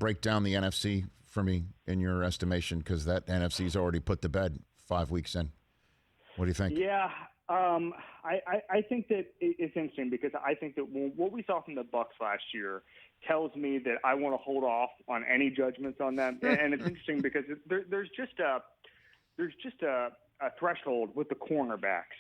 break down the NFC for me in your estimation? Because that NFC's already put to bed 5 weeks in. What do you think? Yeah, I think that it's interesting because I think that what we saw from the Bucs last year tells me that I want to hold off on any judgments on them. And it's interesting because there's just a threshold with the cornerbacks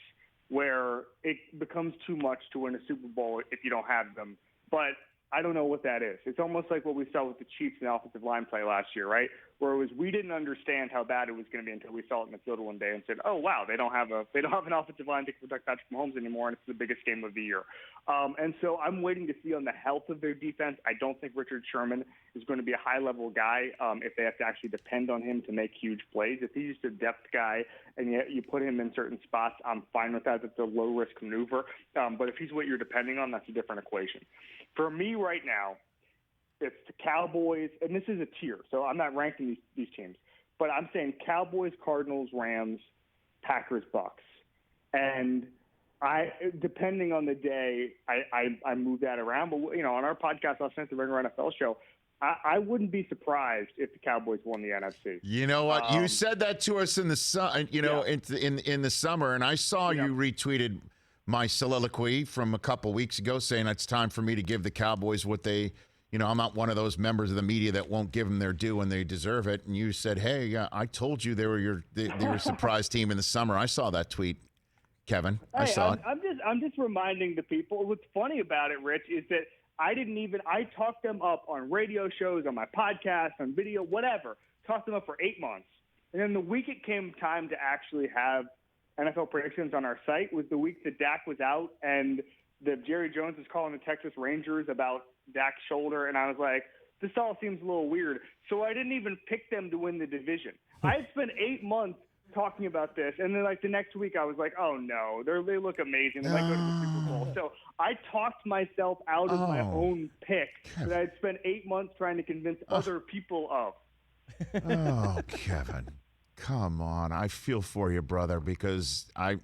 where it becomes too much to win a Super Bowl if you don't have them. But I don't know what that is. It's almost like what we saw with the Chiefs in the offensive line play last year, right? Where it was we didn't understand how bad it was going to be until we saw it in the field one day and said, "Oh wow, they don't have an offensive line to protect Patrick Mahomes anymore, and it's the biggest game of the year." And so I'm waiting to see on the health of their defense. I don't think Richard Sherman is going to be a high-level guy if they have to actually depend on him to make huge plays. If he's just a depth guy and you put him in certain spots, I'm fine with that. That's a low-risk maneuver. But if he's what you're depending on, that's a different equation. For me right now, it's the Cowboys, and this is a tier, so I'm not ranking these teams, but I'm saying Cowboys, Cardinals, Rams, Packers, Bucks. And depending on the day, I move that around. But, on our podcast last night, the Regular NFL Show, I wouldn't be surprised if the Cowboys won the NFC. You know what? You said that to us in the in the summer, and I saw you retweeted my soliloquy from a couple weeks ago saying it's time for me to give the Cowboys what they, I'm not one of those members of the media that won't give them their due when they deserve it. And you said, hey, I told you they were your surprise team in the summer. I saw that tweet, Kevin. I saw it. I'm just reminding the people. What's funny about it, Rich, is that I talked them up on radio shows, on my podcast, on video, whatever. Talked them up for 8 months. And then the week it came time to actually have NFL predictions on our site was the week that Dak was out and that Jerry Jones was calling the Texas Rangers about Dak's shoulder. And I was like, this all seems a little weird. So I didn't even pick them to win the division. I had spent 8 months talking about this. And then the next week I was like, oh no, they look amazing. They might go to the Super Bowl. So I talked myself out of my own pick that I had spent 8 months trying to convince other people of. Oh, Kevin. Come on. I feel for you, brother, because I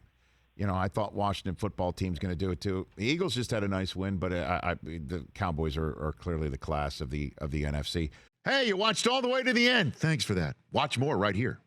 thought Washington football team's going to do it too. The Eagles just had a nice win, but the Cowboys are clearly the class of the NFC. Hey, you watched all the way to the end. Thanks for that. Watch more right here.